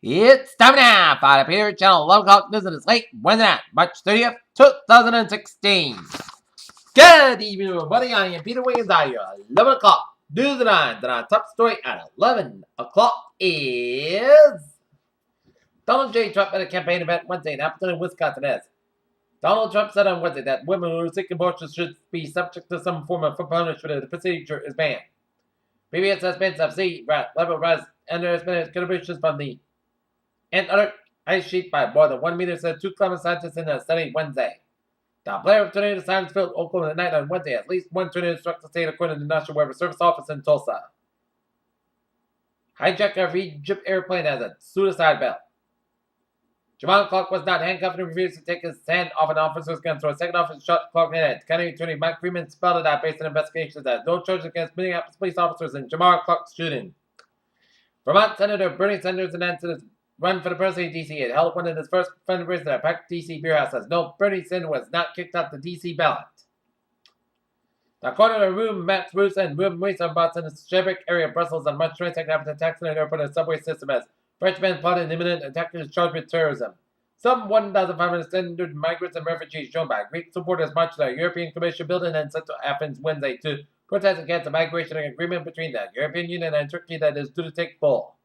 It's time now for the Peter Channel 11 o'clock news of the slate, Wednesday night, March 30th, 2016. Good evening, everybody. I am Peter Wiggins. I 11 o'clock news tonight. The top story at 11 o'clock is Donald J. Trump at a campaign event Wednesday in Appleton, Wisconsin. Donald Trump said on Wednesday that women who seek abortion should be subject to some form of punishment if the procedure is banned. Previous assessments of sea level rise underestimated contributions from the Antarctic ice sheet by more than 1 meter, said two climate scientists in a study Wednesday. The player of tornado sirens filled Oklahoma tonight on Wednesday. At least one tornado struck the state, according to the National Weather Service office in Tulsa. Hijacker of Egypt airplane has a suicide belt. Jamal Clark was not handcuffed and refused to take his hand off an officer's gun, so a second officer shot Clark in the head. County Attorney Mike Freeman spelled it out based on investigations that no charges against Minneapolis police officers in Jamal Clark's shooting. Vermont Senator Bernie Sanders announced his run for the presidency of D.C. It held one of his first fundraisers at a packed D.C. beer house. Says no, Bernie Sanders was not kicked off the D.C. ballot. According to Room Max Roos and Room Reese on Boston, the Sherbek area of Brussels on March 22nd after attacks on an airport and subway system as Frenchmen plotted an imminent attack is charged with terrorism. Some 1,500 standard migrants and refugees joined by Greek supporters marched to the European Commission building in central Athens Wednesday to protest against the migration agreement between the European Union and Turkey that is due to take full.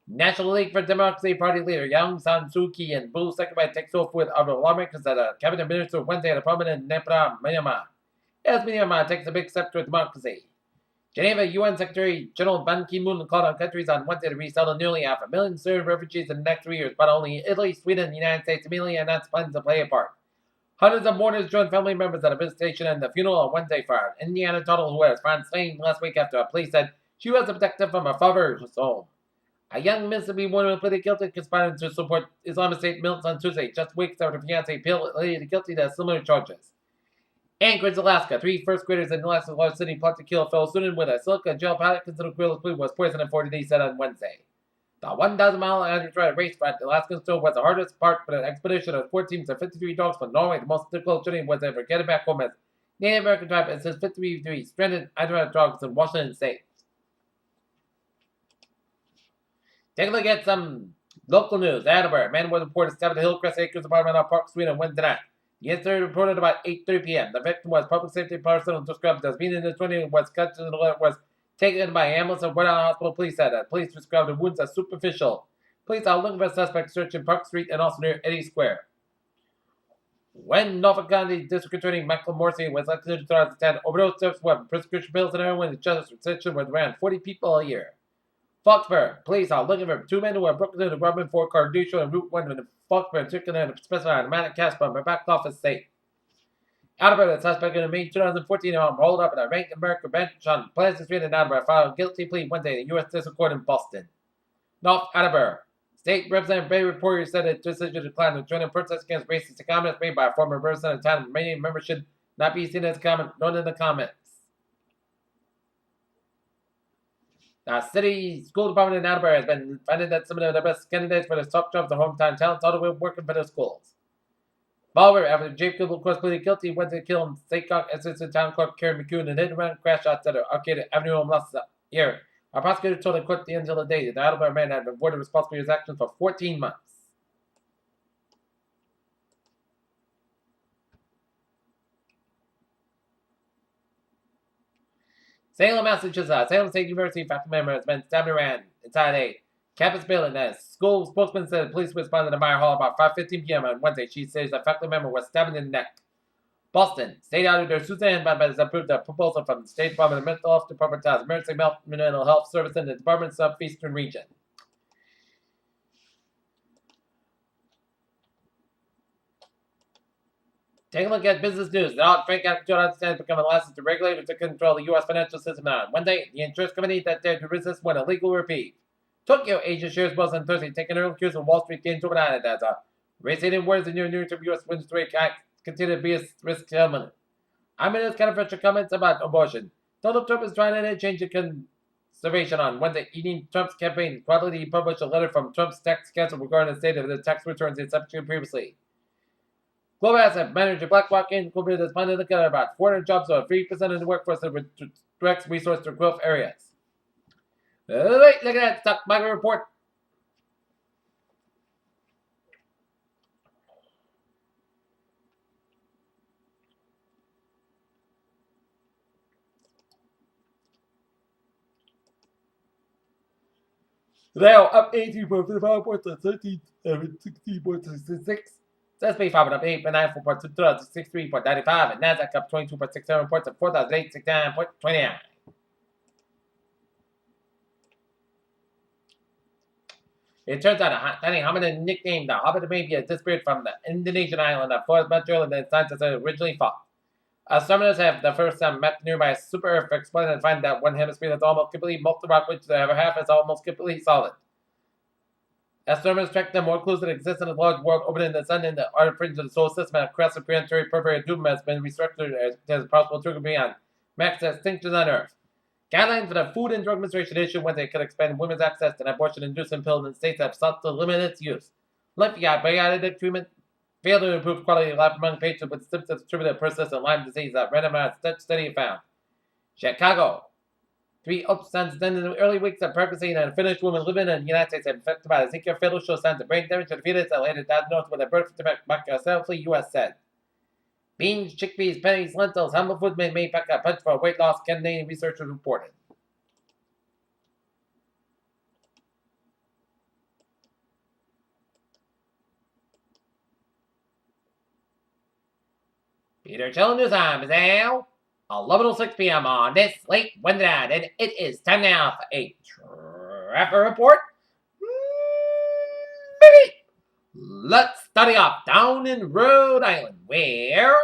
National League for Democracy Party leader Aung San Suu Kyi and Blue Secretary takes off with other lawmakers at a cabinet minister Wednesday at a parliament in Naypyidaw, Myanmar. As Myanmar takes a big step toward democracy. Geneva UN Secretary General Ban Ki-moon called on countries on Wednesday to resettle nearly 500,000 Syrian refugees in the next 3 years, but only Italy, Sweden, and the United States immediately announced plans to play a part. Hundreds of mourners joined family members at a visitation and the funeral on Wednesday for an Indiana toddler who was found slain last week after a police said she was abducted from her father's home. A young Mississippi woman pleaded guilty conspiring to support Islamic State militants on Tuesday, just weeks after her fiancé pleaded guilty to similar charges. Anchorage, Alaska. 3 first graders in Alaska's large city plot to kill a fellow student with a silica gel pellet considered guerrilla food was poisoned at 40 days, said on Wednesday. The 1,000-mile Andrew race at the Alaskan Stone was the hardest part for an expedition of 4 teams of 53 dogs from Norway. The most difficult journey was ever getting back home as Native American tribe and says 53 stranded Adirondack dogs in Washington State. Take a look at some local news. Attleboro. A man was reported stabbed at Hillcrest Acres apartment on Park Street on Wednesday night. The incident reported about 8:30 p.m. The victim was public safety personnel described as being in his 20s and was taken by ambulance and Rhode Island Hospital Police said. Police described the wounds as superficial. Police are looking for a suspect searching Park Street and also near Eddy Square. When Norfolk County District Attorney Michael Morrissey was elected in 2010, overdose deaths with prescription pills and heroin and justice retention with around 40 people a year. Foxborough. Police are looking for 2 men who were broken into Robin Ford Carducho and Route 1 in Foxborough and taken in a specified automatic cash from a back office safe. Attleboro, the suspect in a May 2014 home rolled up at a Bank of America bench on Pleasant Street in Attleboro, filed a guilty plea Wednesday in the U.S. District Court in Boston. North Attleboro. State Representative Barry Reporter said a decision declined to join in protest against racist comments made by a former resident of the town. Many members should not be seen as comment, nor in the comments. The city school department in Attleboro has been finding that some of the best candidates for the top jobs are hometown talents all the way working for the schools. Moreover, after Jacob Lucas pleaded guilty, went to kill State Assistant Town Clerk Karen McCune and hit-and-run crash shots at Arcade Avenue home last year. Our prosecutor told the court at the end of the day that the Attleboro man had been avoided responsible for his actions for 14 months. Salem, Massachusetts. Salem State University faculty member has been stabbed around inside a campus building. The school spokesman said police responded to Meyer Hall about 5:15 p.m. on Wednesday. She says the faculty member was stabbed in the neck. Boston. State Auditor Suzanne Babbitt has approved a proposal from the State Department of Mental Health Department to Emergency Mental Health Service in the department's southeastern region. Take a look at business news. The Dodd-Frank Act has become a license to regulators to control the U.S. financial system on Wednesday. The insurance company that dared to resist won a legal reprieve. Tokyo Asia shares was on Thursday, taking early cues from Wall Street gains overnight as racing in words in your near-term U.S. interest rate continue to be a risk element. I'm in his controversial comments about abortion. Donald Trump is trying to change the conservation on Wednesday evening. Trump's campaign quietly published a letter from Trump's tax counsel regarding the state of the tax returns he submitted previously. Global asset manager BlackRock Incorporated is planning to look at about 400 jobs or 3% of the workforce that directs resource to growth areas. Look at that stock market report. Dow up 18.55 points at 13 and 16.66. S&P 500 up 8.94 points to 2,063.95, and Nasdaq up 22.67 points at 4,869.29. It turns out Danny Hamilton nicknamed the Hobbit Arabia disappeared from the Indonesian island of Flores Metro than scientists had originally thought. Astronomers have the first time mapped nearby a super Earth explained and find that one hemisphere that's almost completely molten rock, which the other half is almost completely solid. Astronomers track the more clues that exist in a large world orbiting the sun and the outer fringe of the solar system, and a crest of planetary periphery doom has been restructured as possible trigger beyond max extinctions on Earth. Guidelines for the Food and Drug Administration issued when they could expand women's access to abortion-inducing pills in states that have sought to limit its use. Antibiotic treatment failed to improve quality of life among patients with symptoms attributed to persistent Lyme disease, a randomized study found. Chicago. 3 sons done in the early weeks of pregnancy and a Finnish woman living in the United States infected by the Zika fetal show signs of brain damage to the fetus that later diagnosed with a birth defect, Selfly U.S. said. Beans, chickpeas, pennies, lentils, humble food may pack a punch for weight loss, Canadian researchers reported. Peter Chilling News Time is now 11:06 p.m. on this late Wednesday night, and it is time now for a traffic report. Maybe. Let's study off down in Rhode Island, where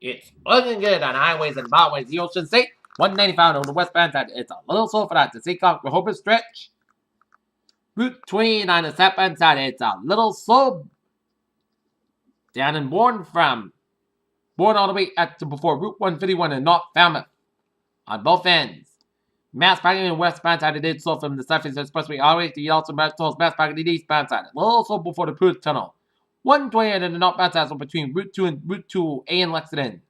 it's looking good on highways and byways. The Ocean State, 195 on the westbound side. It's a little slow for that. The Seacock Rehoboth stretch. Route 20 on the southbound side. It's a little slow. Down in Bourne all the way up to before Route 151 in North Falmouth. On both ends. Mass parking in the westbound side. It is slow from the Southeast Expressway all the way to the also mass parking in the eastbound side. A little slow before the Pruitt Tunnel. 120 in the northbound side, so between Route 2 and Route 2A in Lexington.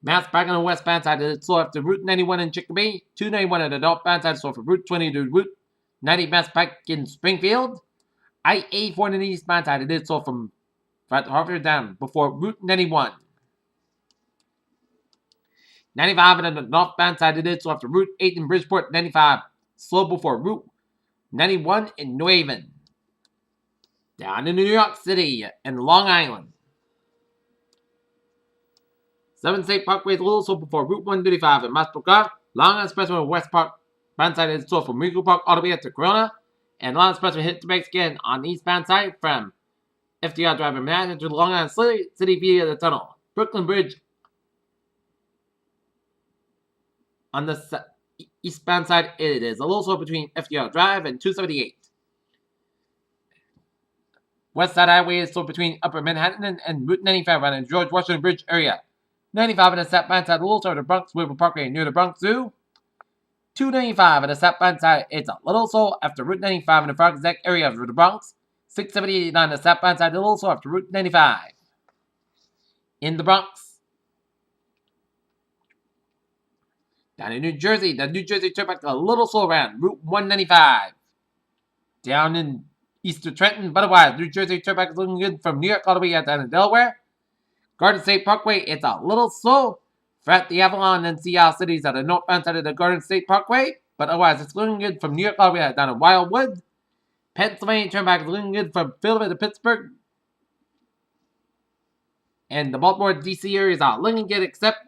Mass parking on the westbound side. It is slow after Route 91 in Chicopee. 291 in the northbound side, so from Route 20 to Route 90 mass parking in Springfield. I-84 in the eastbound side. It is slow from Hartford down before Route 91. 95 in the northbound side. It is slow after Route 8 in Bridgeport. 95 slow before Route 91 in New Haven. Down in New York City and Long Island. 7 State Parkway is a little slow before Route 135 in Massapequa. Long Island Expressway in West Park bound side is slow from Rico Park all the way up to Corona. And Long Island Expressway hit the brakes again on the eastbound side from FDR Drive in Manhattan to Long Island City via the tunnel. Brooklyn Bridge on the eastbound side, it is a little slow between FDR Drive and 278. West Side Highway is slow between Upper Manhattan and Route 95 around the George Washington Bridge area. 95 on the southbound side, a little slow to the Bronx River Parkway near the Bronx Zoo. 295 on the southbound side, it's a little slow after Route 95 in the Frogs Neck area of the Bronx. 678 on the southbound side, a little slow after Route 95 in the Bronx. Down in New Jersey, the New Jersey Turnpike a little slow around Route 195. Down in east of Trenton, but otherwise, New Jersey Turnpike is looking good from New York all the way out down to Delaware. Garden State Parkway, it's a little slow at the Avalon and Seattle cities at the northbound side of the Garden State Parkway, but otherwise, it's looking good from New York all the way out down to Wildwood. Pennsylvania Turnpike is looking good from Philadelphia to Pittsburgh. And the Baltimore, D.C. areas are looking good except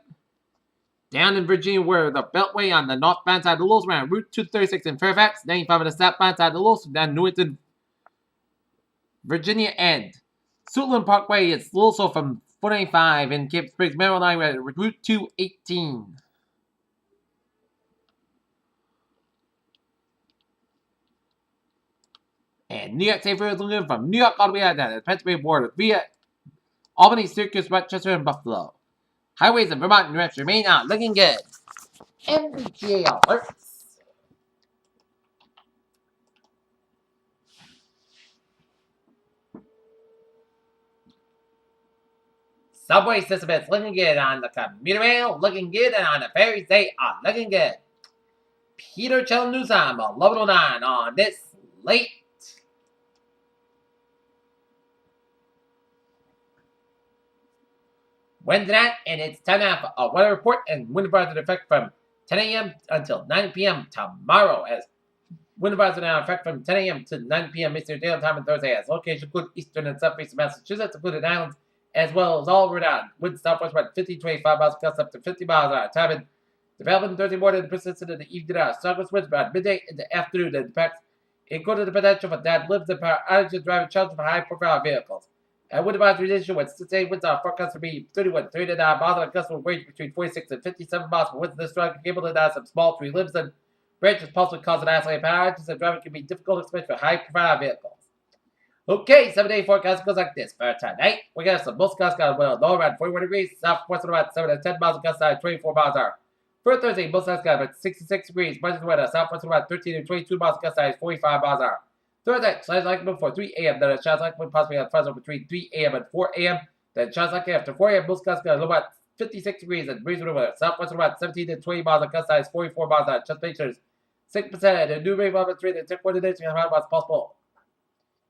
down in Virginia where the Beltway on the northbound side of the Lewis around Route 236 in Fairfax, 95 on the southbound side of the Lewis down Newington, Virginia, and Suitland Parkway is a little slow from 495 in Cape Springs, Maryland, at Route 218. And New York State Road is looking from New York all the way out to the Pennsylvania border via Albany, Syracuse, Rochester, and Buffalo. Highways in Vermont and New Hampshire remain out looking good. MBTA alerts. Subway system is looking good on the commuter rail, looking good, and on the ferries they are looking good. Peter Chell News Time, 11:09 on this late Wednesday night, and it's time now for a weather report and wind advisory effect from 10 a.m. until 9 p.m. tomorrow, as wind advisory now in effect from 10 a.m. to 9 p.m. Eastern Daylight Time on Thursday, as locations include eastern and southeastern Massachusetts, including islands, as well as all Rhode Island. Wind southwest about 50 to 25 miles, gusts up to 50 miles an hour. Time in development Thursday morning, the persistent in the evening hours. Southwest winds about midday in the afternoon, and impacts including the potential for dead lives and power outages driving children for high-profile vehicles. And wind advisory issue with sustained winds are forecast to be 31, 39 miles, and gusts will range between 46 and 57 miles per winds. This strong able to die some small tree limbs and branches, possibly causing isolated power outages, and driving can be difficult, especially for high-profile vehicles. Okay, 7-day forecast goes like this. For tonight, we got some most gusts got a low around 41 degrees, southwest about 7 to 10 miles, and gust side 24 miles an hour. For Thursday, most gusts got about 66 degrees, west to weather, southwest about 13 to 22 miles, gust side 45 miles an hour. Thursday, showers likely before 3 a.m., then a showers likely possibly on Fresno between 3 a.m. and 4 a.m., then showers likely after 4 a.m., most gusts got a low about 56 degrees, and breeze with weather, southwest about 17 to 20 miles, and gust side 44 miles an hour. Just make sure 6% and new rainfall about 3 to 10 coordination how much possible.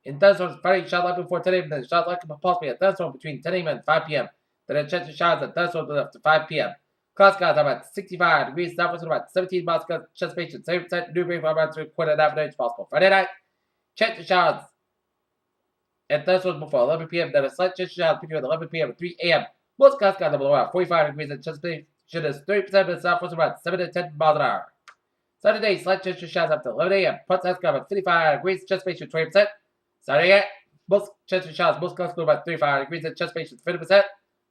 In thunderstorms, Friday, showers likely before 10 a.m., then showers likely possibly a thunderstorm between 10 a.m. and 5 p.m., then a chance of showers and thunderstorms after 5 p.m. Clouds skies about 65 degrees, southwest about 17 miles, chance patient 7%, new rainfall about 3.25 inches possible. Friday night, chance of showers and thunderstorms before 11 p.m., then a slight chance of showers between 11 p.m. and 3 a.m. Most clouds skies below about 45 degrees, and chance patient is 30% of the southwest about 7 to 10 miles an hour. Saturday, slight chance of showers after 11 a.m. Front side sky about 55 degrees, chance patient 20%. Saturday, most chance of showers, most clouds go about 35 degrees, and chance patient 50%.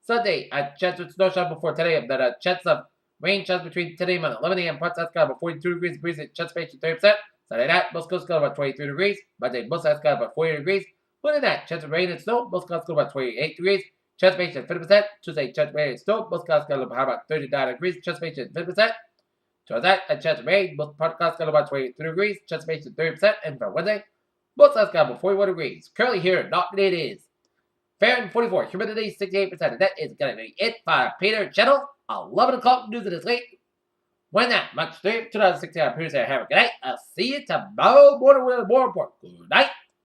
Sunday, a chance of snow shower before 10 a.m., then a chance of rain chance between 10 a.m. and 11 a.m. Front side sky about 42 degrees, breeze and chance patient 30%. Saturday night, most clouds go about 23 degrees. Monday, most side sky about 40 degrees. Monday night, chance of rain and snow, most clouds go about 28 degrees. Chance patient 50%. Tuesday, chance of rain and snow, most clouds go about 39 degrees. Chance patient 50%. Tuesday, a chance of rain, most clouds go about 23 degrees. Chance patient 30%. And for Wednesday, most clouds go about 41 degrees. Currently here, not it is Fahrenheit 44, humidity 68%. And that is going to be it for Peter Channel. 11 o'clock news of this late. When that, March 3rd, 2016, I'm Peter. Have a good night. I'll see you tomorrow morning with more report. Good night.